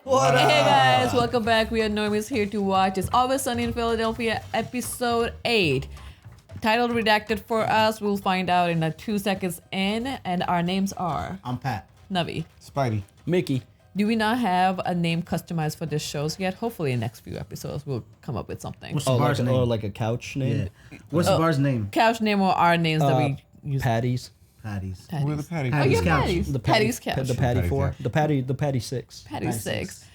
What up? Hey guys, welcome back. We are Normies here to watch It's Always Sunny in Philadelphia, episode 8. Title redacted for us. We'll find out in 2 seconds in. And our names are... I'm Pat. Navi. Spidey. Mickey. Do we not have a name customized for this shows yet? Hopefully in the next few episodes we'll come up with something. What's the bar's name? Or like a couch name? Yeah. What's the bar's name? Couch name or our names that we use. Patties. Patties. We're the Patty. Oh, Patty's yeah, couch. Patty's. The Patty's couch. The Patty Patty 4. couch. The Patty 6. Patty 6.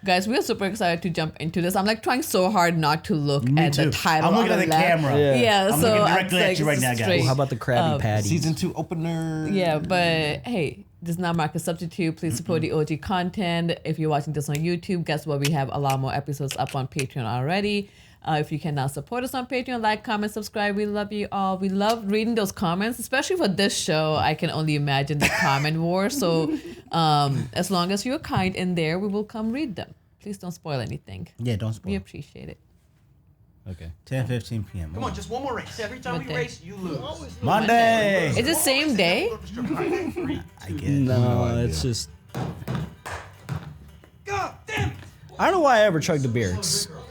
Guys, we're super excited to jump into this. I'm like trying so hard not to look Me at too. the title. I'm looking on at the left. camera. Yeah. I'm so looking I'm directly at you right now, guys. straight. How about the Krabby Patties? Season 2 opener. Yeah, but hey, this is not mark a substitute. Please support the OG content. If you're watching this on YouTube, guess what? We have a lot more episodes up on Patreon already. If you cannot support us on Patreon, like, comment, subscribe. We love you all. We love reading those comments, especially for this show. I can only imagine the comment war. So as long as you're kind in there, we will come read them. Please don't spoil anything. Yeah, don't spoil. We appreciate it. Okay. 10:15 p.m. Come on, just one more race. Every time What we day? race, you lose. Monday. Is it same day? I guess. No, it's just... God damn it! I don't know why I ever chugged a beer.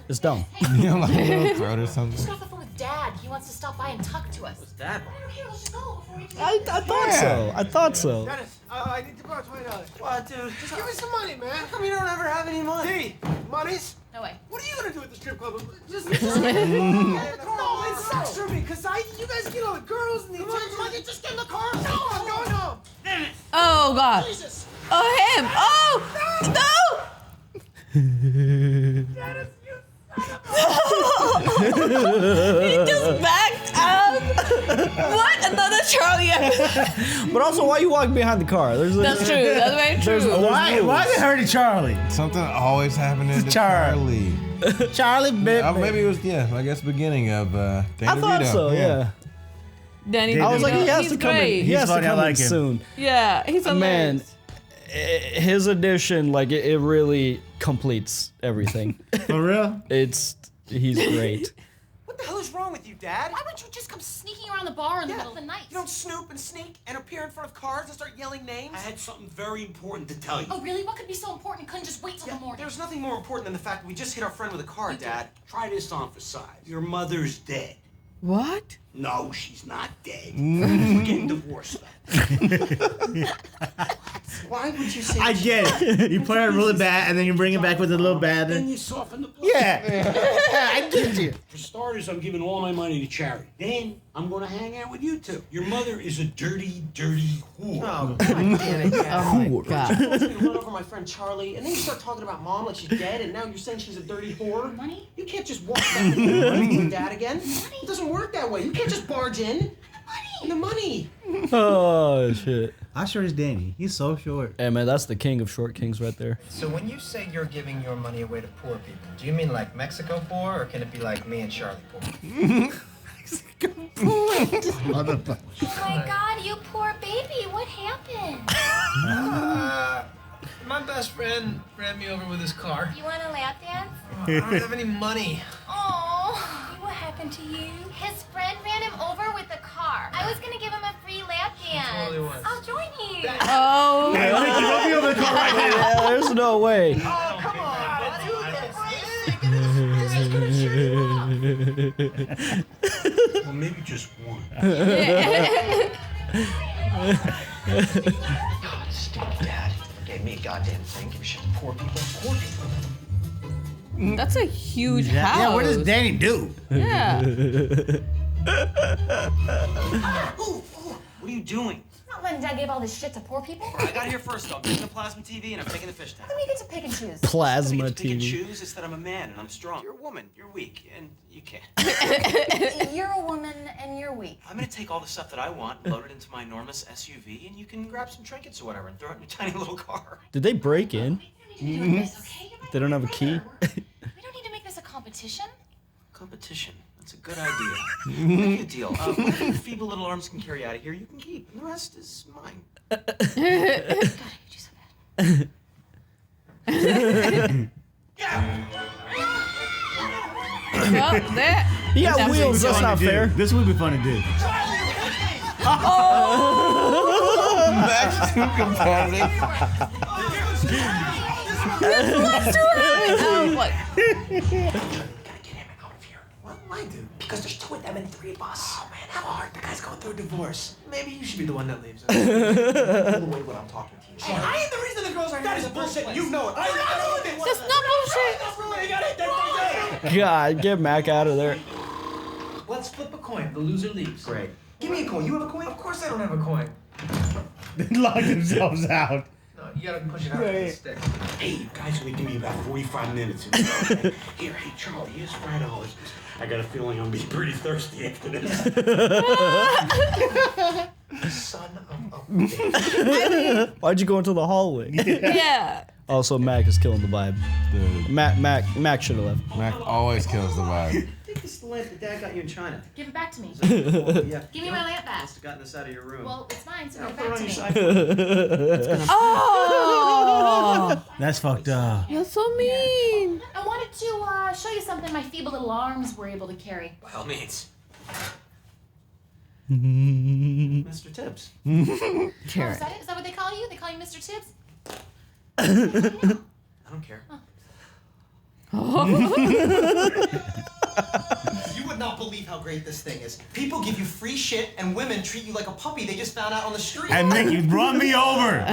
It's dumb. You know, like a little throat or something. Just got off the phone with Dad. He wants to stop by and talk to us. What's that? Here, let's just go before we I thought so. I thought so. Dennis, I need to borrow $20. What, dude? Just give me some money, man. How come you don't ever have any money? Hey, monies? No way. What are you gonna do at the strip club? Just no, it sucks for me, cause you guys get all the girls and the attention. Just get in the car. No, I'm going home. Oh, God. Jesus. Oh, him. Oh, no. Dennis, you He just backed up. What? Another Charlie episode. But also, why you walking behind the car? There's That's true. That's very true. Why they hurting Charlie? Something always happening to Charlie. Charlie. Charlie, baby. Maybe it was, I guess beginning of Danny I thought DeVito. so, yeah. Danny, I I was like, he has he's to come great. in. He has to funny, I come in like him. soon. Yeah, he's a Man, his addition, like, it really completes everything. For real? He's great. What the hell is wrong with you, Dad? Why would you just come sneaking around the bar in the middle of the night? You don't snoop and sneak and appear in front of cars and start yelling names? I had something very important to tell you. Oh, really? What could be so important? Couldn't just wait till the morning. There's nothing more important than the fact that we just hit our friend with a car, Dad. Try this on for size. Your mother's dead. What? No, she's not dead. We're getting divorced, though. Why would you say I get it. You play it really bad and then you bring it back with a little bad. Then you soften the blow. Yeah. I get you. For starters, I'm giving all my money to charity. Then I'm going to hang out with you two. Your mother is a dirty, dirty whore. Oh, God damn it, Dad. Oh my God. You want me to run over my friend Charlie, and then you start talking about Mom like she's dead, and now you're saying she's a dirty whore? Money? You can't just walk back into the money with Dad again. It doesn't work that way. You can't just barge in. Money! The money! Oh, shit. How short is Danny? He's so short. Hey, man, that's the king of short kings right there. So when you say you're giving your money away to poor people, do you mean like Mexico poor, or can it be like me and Charlie poor? Oh my God, you poor baby. What happened? My best friend ran me over with his car. You want a lap dance? I don't have any money. Oh, what happened to you? His friend ran him over with the car. I was gonna give him a free lap dance. Totally was. I'll join you. Oh. Yeah, there's no way. Oh, come on. Well, maybe just one. God, stupid Dad. Gave me a goddamn thing. Give a shit to poor people. Poor people. That's a huge house. Yeah, what does Danny do? Yeah. What are you doing? Not letting Dad give all this shit to poor people. I got here first, though. I'm getting the plasma TV and I'm taking the fish tank. Then we get to pick and choose. Plasma I get to pick and TV. choose. It's that I'm a man and I'm strong. You're a woman. You're weak. And you can't. You're a woman and you're weak. I'm gonna take all the stuff that I want, load it into my enormous SUV, and you can grab some trinkets or whatever and throw it in your tiny little car. Did they break in? We don't need to do this, okay? They don't have a key? We don't need to make this a competition. Competition. That's a good idea. Make a deal. Whatever your feeble little arms can carry out of here, you can keep. And the rest is mine. God, I hate you so bad. Well, that. He got wheels, that's not fair. This would be fun to do. That's too competitive. Oh, what? Gotta get him out of here. What? Why, dude? Because there's 2 of them and 3 of us. Oh, man, have a heart. The guy's going through a divorce. Maybe you should be the one that leaves. Pull away when I'm talking to you. Hey, I ain't the reason the girls are here. That is bullshit. You know it. I know it. That's not bullshit. God, get Mac out of there. Let's flip a coin. The loser leaves. Great. Give me a coin. You have a coin? Of course I don't have a coin. They lock themselves out. No, you gotta push it out with the stick. Hey, you guys only give me about 45 minutes. Here, hey, Charlie, here's $5. I got a feeling I'm being pretty thirsty after this. Son of a bitch. Why'd you go into the hallway? Yeah. Also, Mac is killing the vibe. Dude, Mac should have left. Mac always kills the vibe. I think this is the lamp that Dad got you in China. Give it back to me. Yeah. Give me my lamp back. Must have gotten this out of your room. Well, it's mine, so Now give put it it back on to your me. side. Oh, That's fucked up. you're so mean. I wanted to show you something my feeble little arms were able to carry. By all means. Mr. Tibbs. Oh, is that it? Is that what they call you? They call you Mr. Tibbs? I don't care. You would not believe how great this thing is. People give you free shit, and women treat you like a puppy they just found out on the street. And then you brought me over.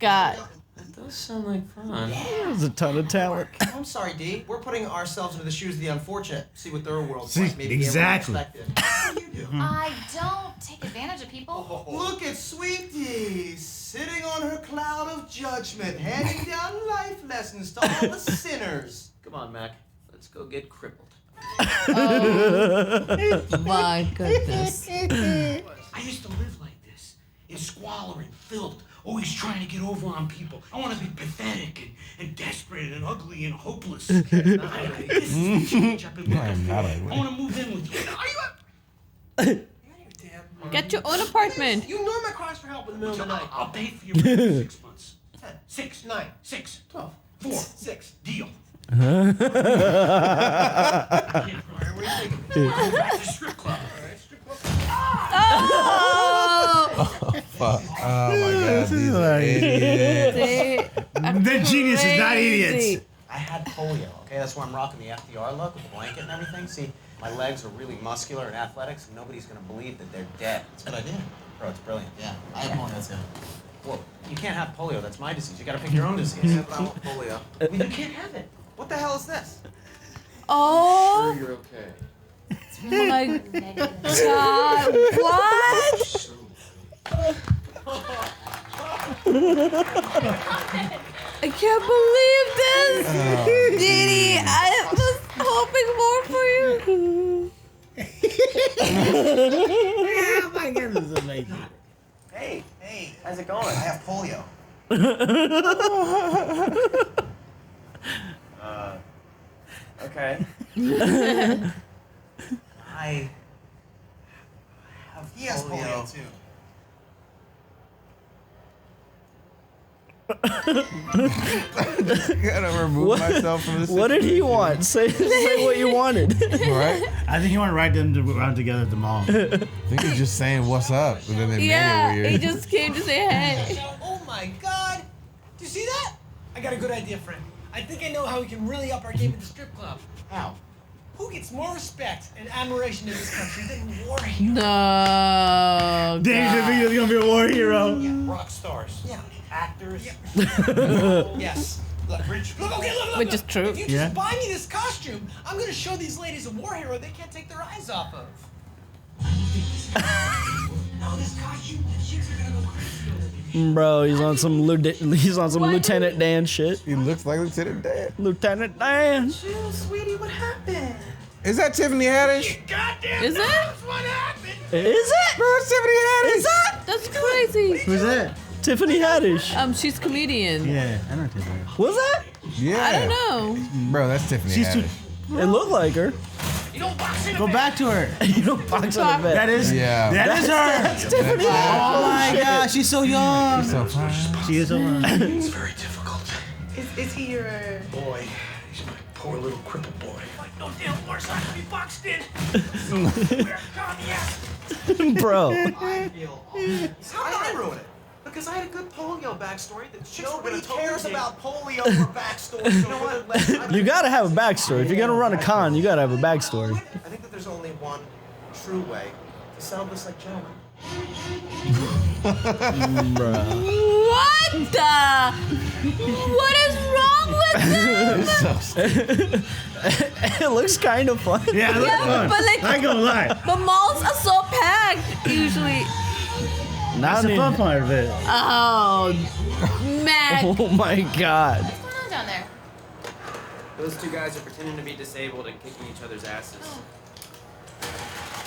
God. That does sound like fun. There's a ton of talent. I'm sorry, D. We're putting ourselves into the shoes of the unfortunate. See what their world's See, like. Maybe exactly. What do you do? I don't take advantage of people. Look at Sweet D sitting on her cloud of judgment, handing down life lessons to all the sinners. Come on, Mac. Let's go get crippled. My goodness. I used to live like this, in squalor and filth, always trying to get over on people. I want to be pathetic and desperate and ugly and hopeless. This is the change I've been looking for. not I ugly. want to move in with you. Get your own apartment. You know my cries for help in the middle of the night. I'll pay for your rent for 6 months. 10, 6, 9, 6, 12, 4, 6. deal. Where are you taking me? Go back to the strip club. Fuck. Oh my god, these are hilarious. idiots. They're geniuses, not idiots. I had polio, okay? That's why I'm rocking the FDR look with the blanket and everything. See, my legs are really muscular and athletic, so nobody's gonna believe that they're dead. That's a good idea. Bro, it's brilliant. Yeah, I have polio too. Well, you can't have polio. That's my disease. You gotta pick your own disease. Yeah, but I want polio. Well, you can't have it. What the hell is this? Oh You're okay. my God. What? I can't believe this. Didi, I was hoping more for you. Oh my goodness, this is amazing. Hey, how's it going? I have polio. Okay. I have He has polio too. I gotta remove myself from this. What did he want? Say what you wanted. Right? I think you want to ride them around together at the mall. I think he's just saying what's up, and then they Yeah, made it he weird. just came to say hey. Oh my god! Do you see that? I got a good idea, friend. I think I know how we can really up our game at the strip club. How? Who gets more respect and admiration in this country than war heroes? No. Dave DeVito's gonna be a war hero. Rock stars. Yeah. Actors. Yes. Look, Rich look, okay, look. Which is true. If you Yeah. just buy me this costume, I'm gonna show these ladies a war hero they can't take their eyes off of. No, this costume, the chicks are gonna go crazy. Bro, he's on some Lieutenant Dan shit. He looks like Lieutenant Dan. Lieutenant Dan. Chill, sweetie, what happened? Is that Tiffany Haddish? Goddamn. Is it? That's what happened. Is it? Bro, it's Tiffany Haddish. Is that? That's crazy. Who's that? Tiffany Haddish. She's comedian. Yeah, I know Tiffany. Was that? Yeah. I don't know. Bro, that's Tiffany She's too. Haddish. It looked like her. You don't box in Go back to her. You don't box on the bed. That is. Yeah. That is her. That's Tiffany Oh Haddish. my God, she's so young. So fine. She is so young. It's very difficult. Is he your... Boy, he's my poor little crippled boy. Like no damn horse I can be boxed in. Where, Tommy, yes. Bro. I feel awful. How did I ruin it? Because I had a good polio backstory that chicks were Nobody gonna totally cares dig. about polio for backstory. So know what? You gotta have a backstory. If you're gonna run a con, you gotta have a backstory. I think that there's only one true way to settle this like gentlemen. What the? What is wrong with them? It looks kind of fun. Yeah, look fun. but like- I ain't gonna lie. But malls are so packed usually. That's the fun part of it. Oh, Mac. Oh my god. What's going on down there? Those two guys are pretending to be disabled and kicking each other's asses.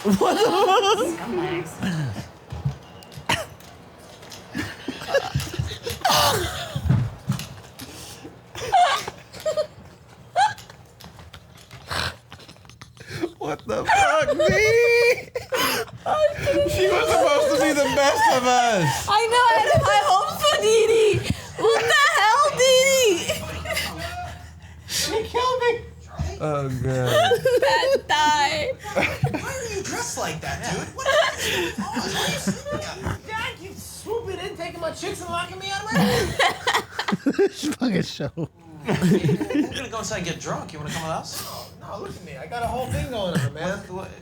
Scumbags. What the fuck, me? She was supposed to be the best of us. I know, I had high hopes for Dee Dee. What the hell, Dee Dee? She killed me. Oh god. That died. Why are you dressed like that, dude? What is going on? Why are you sleeping out? Dad keeps swooping in, taking my chicks and locking me out of my room. This fucking show. We're gonna go inside and get drunk. You wanna come with us? No, look at me. I got a whole thing going on, man.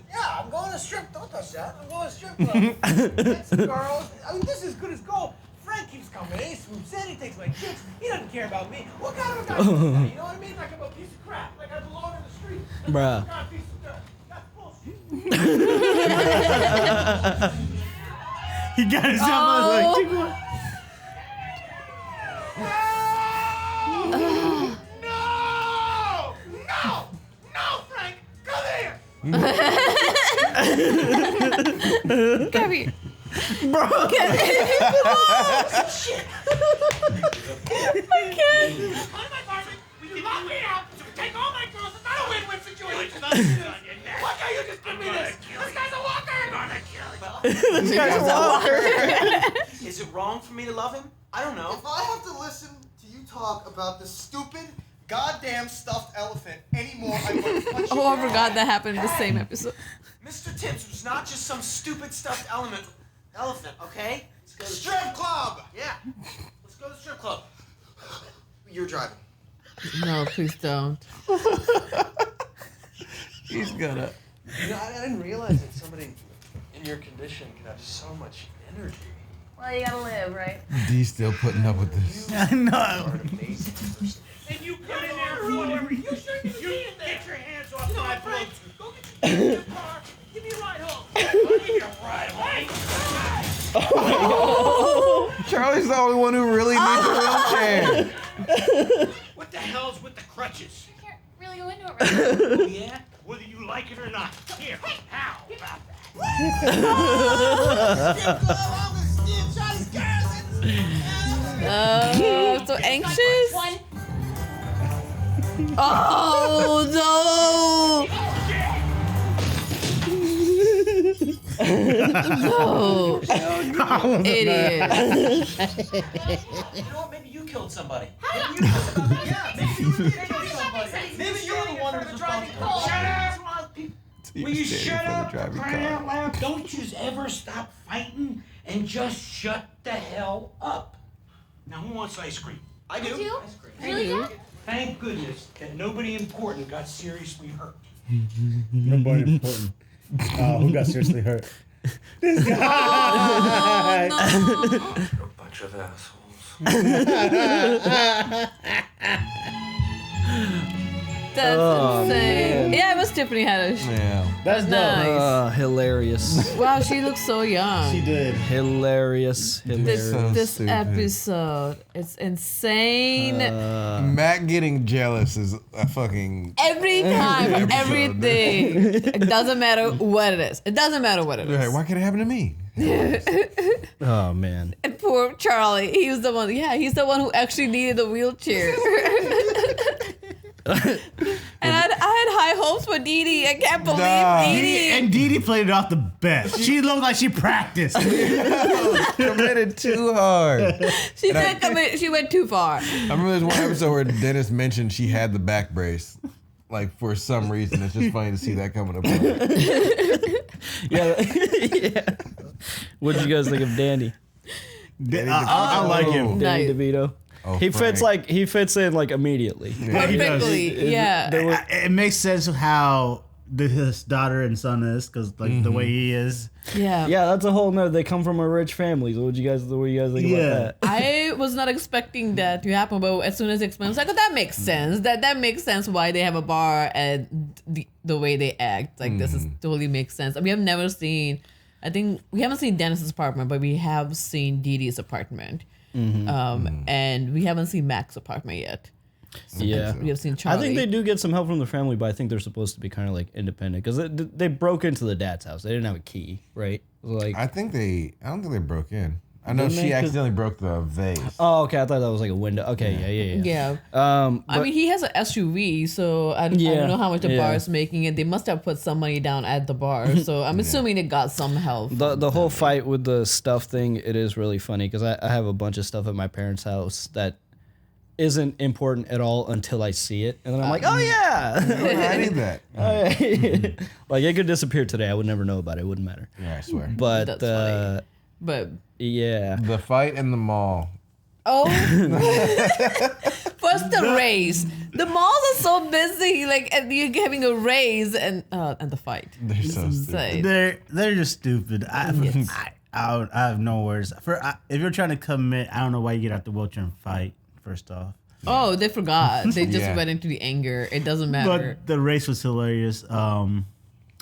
Yeah, I'm going to strip. Don't touch that. I'm going to strip club. That's girls. I mean, this is good as gold. Frank keeps coming. He swoops in. He takes my chicks. He doesn't care about me. What kind of a guy is that? You know what I mean? Like I'm a piece of crap. Like I belong in the street. Bruh. I'm a piece of dirt. That's bullshit. He got himself like, keep going. No, Frank. Come here. Come here. Bro. Come here. Shit. Okay. Come to my apartment. You lock me out. So take all my girls. It's not a win-win situation. Why can't you just give me this? This guy's a walker. I'm gonna kill you. This guy's a walker. Is it wrong for me to love him? I don't know. If I have to listen to you talk about this stupid, goddamn stuffed elephant anymore, I'm going to punch you. Oh, I forgot that happened in the same episode. Mr. Tibbs was not just some stupid stuffed elephant, okay? Let's go to Strip club. Yeah. Let's go to the strip club. You're driving. No, please don't. He's gonna. You know, I didn't realize that somebody in your condition could have so much energy. Well, you gotta live, right? D's still putting up with this. I know. And you come in there for whatever. You shouldn't be in there. Get your hands off my boat. Go get your car. Give me a ride home. I'll give you a ride home. Charlie's the only one who really needs a wheelchair. What the hell's with the crutches? I can't really go into it right now. Oh, yeah? Whether you like it or not. Here, how about that? Oh, so anxious? One. Oh, no. No. Idiot. You know what? Maybe you killed somebody. Yeah, maybe you did kill somebody. Maybe you're the one who's responsible. Shut up! Will you Standing shut for the up? driving Crying car. out loud. Don't you ever stop fighting and just shut the hell up. Now, who wants ice cream? I do. You? Really, Dad? Thank goodness that nobody important got seriously hurt. Nobody important. Who got seriously hurt? This guy. No. You're a bunch of assholes. That's insane. Yeah, it was Tiffany Haddish. Yeah. That's dope. Nice. Hilarious. Wow, she looks so young. She did. Hilarious. Hilarious. So This stupid. episode, it's insane. Matt getting jealous is a fucking. Every time, episode. everything. It doesn't matter what it is. It doesn't matter what it Right, is. why can't it happen to me? Oh man. And poor Charlie, he was the one. Yeah, he's the one who actually needed a wheelchair. And I had high hopes for Dee Dee. I can't believe Nah. Dee Dee. And Dee Dee played it off the best. She looked like she practiced. Committed too hard. She did commit. She went too far. I remember there's one episode where Dennis mentioned she had the back brace. Like, for some reason, it's just funny to see that coming apart. Yeah. Yeah. What did you guys think of Danny? I like him. Nice. Danny DeVito. Oh, He fits Frank. like immediately. Yeah, he does. Perfectly. Yeah. It makes sense of how his daughter and son is, because like the way he is. Yeah. Yeah, that's a whole nother. They come from a rich family. So what do you guys think about that? I was not expecting that to happen, but as soon as it explained, I was like, oh, that makes sense. That makes sense why they have a bar and the way they act. Like, this is totally makes sense. I mean, I've never seen, I think, we haven't seen Dennis's apartment, but we have seen Dee Dee's apartment. And we haven't seen Mac's apartment yet. Yeah. We have seen Charlie. I think they do get some help from the family, but I think they're supposed to be kind of like independent because they broke into the dad's house. They didn't have a key, right? Like I don't think they broke in. I know Didn't they? she 'Cause- accidentally broke the vase. oh, okay. I thought that was like a window. Okay, yeah. I but- mean, he has an SUV, so I don't know how much the bar is making it. They must have put some money down at the bar, so I'm assuming they got some help. The whole fight with the stuff thing, it is really funny because I have a bunch of stuff at my parents' house that isn't important at all until I see it, and then I'm like, oh yeah, I need that. like it could disappear today. I would never know about it. It wouldn't matter. Yeah, I swear. But That's funny. But yeah, The fight in the mall. first the race. The malls are so busy, like and you're having a race and the fight. They're so stupid. Insane. They're just stupid. I have no words. If you're trying to commit, I don't know why you get out the wheelchair and fight. First off, Oh, they forgot. They just Yeah. went into the anger. It doesn't matter. but the race was hilarious. I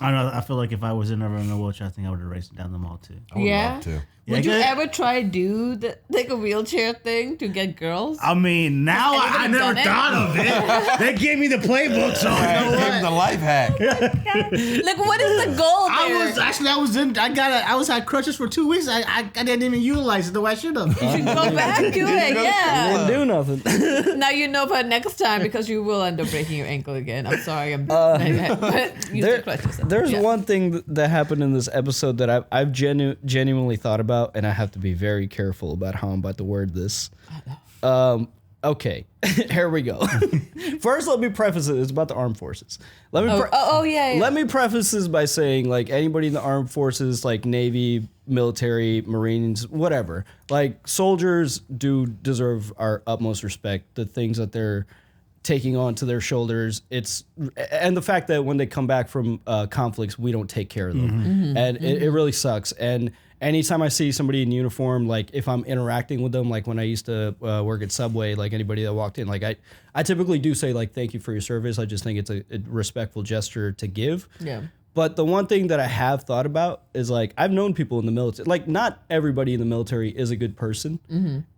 don't know. I feel like if I was in a wheelchair, I think I would have raced down the mall too. I would Yeah? love to. Would you Yeah, ever try do like a wheelchair thing to get girls? I mean, now I Anybody never done it? thought of it. They gave me the playbook, so you know Give him what? the life hack. Like, what is the goal there? I was had crutches for 2 weeks. I didn't even utilize it the way I should have. You should go back to it, yeah. didn't do nothing. Now you know for next time because you will end up breaking your ankle again. I'm sorry, but use the crutches. There's Yeah. one thing that happened in this episode that I've genuinely thought about, and I have to be very careful about how I'm about to word this. Okay, here we go. First, let me preface it. It's about the armed forces. Let me preface this by saying, like, anybody in the armed forces, like Navy, military, Marines, whatever, like, soldiers do deserve our utmost respect. The things that they're taking onto their shoulders, and the fact that when they come back from conflicts, we don't take care of them, and it really sucks. And anytime I see somebody in uniform, like if I'm interacting with them, like when I used to work at Subway, like anybody that walked in, like I typically do say like thank you for your service. I just think it's a respectful gesture to give. Yeah. But the one thing that I have thought about is like I've known people in the military. Like not everybody in the military is a good person,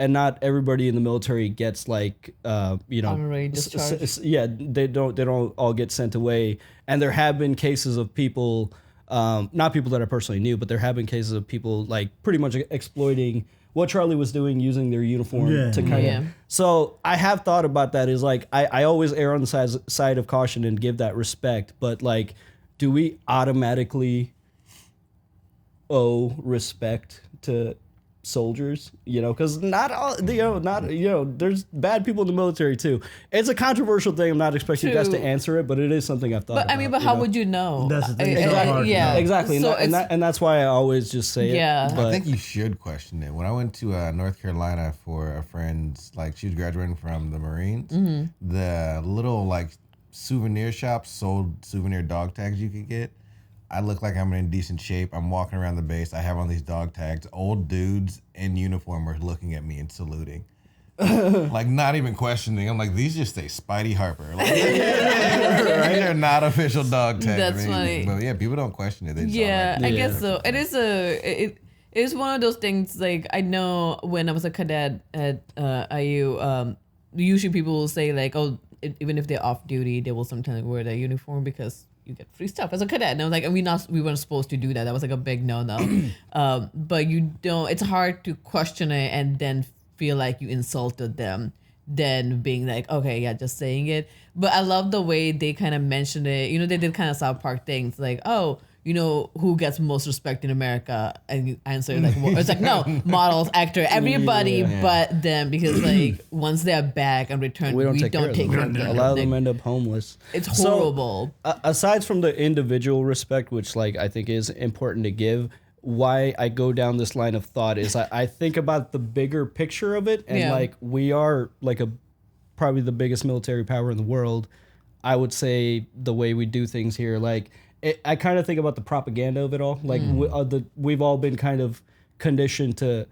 and not everybody in the military gets like Honorary discharge. they don't all get sent away. And there have been cases of people, not people that I personally knew, but there have been cases of people like pretty much exploiting what Charlie was doing, using their uniform to kind of. So I have thought about that. Is like I always err on the side of caution and give that respect, but like. Do we automatically owe respect to soldiers? You know, because not all, there's bad people in the military too. It's a controversial thing. I'm not expecting you guys to answer it, but it is something I've thought about. But I mean, how would you know? That's the thing. It's so hard to yeah, know. Exactly, So and that's why I always just say Yeah. it. But I think you should question it. When I went to North Carolina for a friend's, like she was graduating from the Marines, the little like souvenir shops sold souvenir dog tags you could get. I look like I'm in decent shape. I'm walking around the base. I have on these dog tags. Old dudes in uniform are looking at me and saluting. Like not even questioning. I'm like, these just say Spidey Harper. Like, these are not official dog tags. That's funny. But yeah, people don't question it. They just Yeah, like, I guess so. It is it is one of those things. Like I know when I was a cadet at IU, usually people will say like, oh, even if they're off duty, they will sometimes wear their uniform because you get free stuff as a cadet. And I was like, and we weren't supposed to do that. That was like a big no. But you don't. It's hard to question it and then feel like you insulted them. Then being like, okay, yeah, just saying it. But I love the way they kind of mentioned it. You know, they did kind of South Park things like, oh, you know, who gets most respect in America? And you answer like, well, it's like, no, models, actor, everybody but them, because like once they're back and returned, we don't take care of them. A lot of them end up homeless. It's horrible. So, aside from the individual respect, which like I think is important to give, why I go down this line of thought is I think about the bigger picture of it, and like we are like probably the biggest military power in the world. I would say the way we do things here, like I kind of think about the propaganda of it all. Like we've all been kind of conditioned to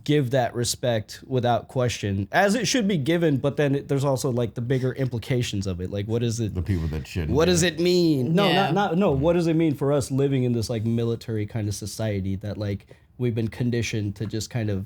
give that respect without question, as it should be given. But then there's also like the bigger implications of it. Like, what is it? The people that shouldn't. What does it mean? No, no. What does it mean for us living in this like military kind of society that like we've been conditioned to just kind of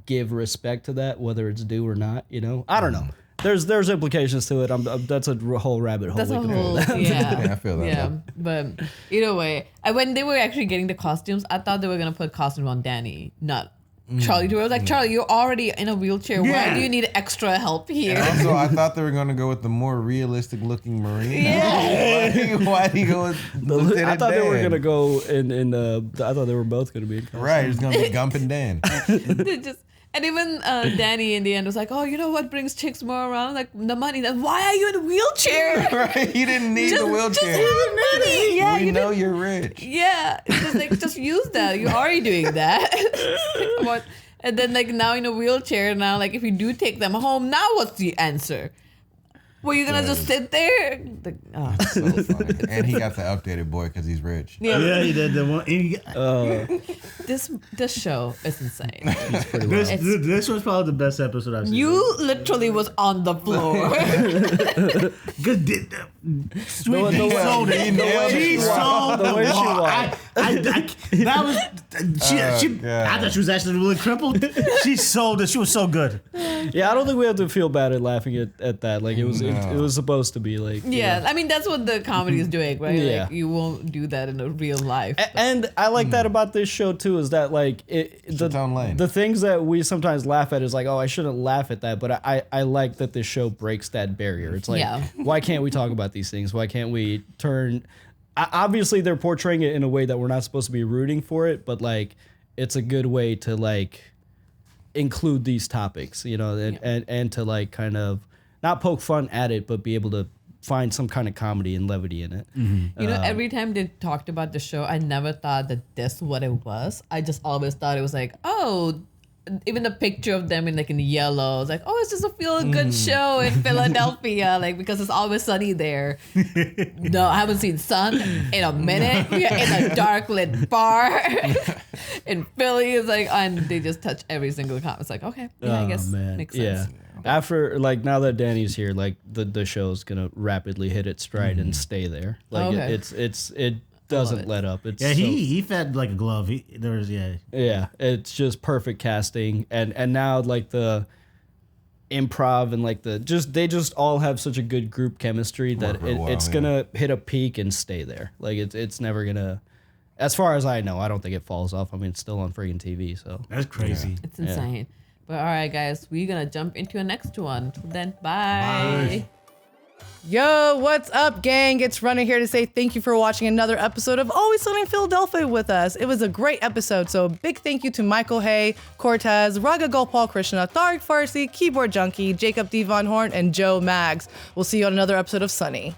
give respect to that, whether it's due or not? You know, I don't know. There's implications to it. That's a whole rabbit hole. That's a whole, Yeah, I feel that. Yeah, but either way, when they were actually getting the costumes, I thought they were gonna put costumes on Danny, not Charlie. I was like, Charlie, you're already in a wheelchair. Why do you need extra help here? And also, I thought they were going to go with the more realistic looking Marine. Yeah. Why do you go with Lieutenant I thought Dan? they were going to go in I thought they were both going to be in costume. Right, it's going to be Gump and Dan. And even Danny in the end was like, oh, you know what brings chicks more around? Like the money. Then why are you in a wheelchair? Right, he didn't need the wheelchair. Just have money. Yeah, we know you're rich. Yeah, it's just like just use that. You're already doing that. And then like now in a wheelchair, now like if you do take them home, now what's the answer? Were you gonna just sit there? Like, So funny. And he got the updated boy because he's rich. Yeah, he did the one. This show is insane. This was probably the best episode I've seen. You literally was on the floor. Good. Sweet pea soda. She sold the way she walked. That was. I thought she was actually really crippled. She sold it. She was so good. Yeah, I don't think we have to feel bad at laughing at that. Like it was supposed to be like. Yeah, I mean that's what the comedy is doing, right? Yeah. Like you won't do that in a real life. And I like that about this show too, is that like the things that we sometimes laugh at is like, oh, I shouldn't laugh at that, but I like that this show breaks that barrier. It's like, why can't we talk about these things? Why can't we turn? Obviously, they're portraying it in a way that we're not supposed to be rooting for it, but like it's a good way to like include these topics, you know, and to like kind of not poke fun at it, but be able to find some kind of comedy and levity in it. Mm-hmm. You know, every time they talked about the show, I never thought that this what it was. I just always thought it was like, oh, even the picture of them in like in yellow, it's like, oh, it's just a feel-good show in Philadelphia, like because it's always sunny there. No, I haven't seen sun in a minute. We are in a dark lit bar in Philly. It's like, and they just touch every single comment. It's like, okay, yeah, I guess makes sense. Yeah. After like now that Danny's here, like the show's gonna rapidly hit its stride and stay there. Like it doesn't let up. It's he fed like a glove. Yeah, it's just perfect casting, and now like the improv and like they just all have such a good group chemistry that it's gonna hit a peak and stay there. Like it's never gonna. As far as I know, I don't think it falls off. I mean, it's still on freaking TV, so that's crazy. Yeah. It's insane. But all right, guys, we're gonna jump into the next one. Then bye. Yo, what's up, gang? It's Runner here to say thank you for watching another episode of Always Sunny in Philadelphia with us. It was a great episode, so big thank you to Michael Hay, Cortez, Raga Gopal Krishna, Tariq Farsi, Keyboard Junkie, Jacob D. Von Horn, and Joe Maggs. We'll see you on another episode of Sunny.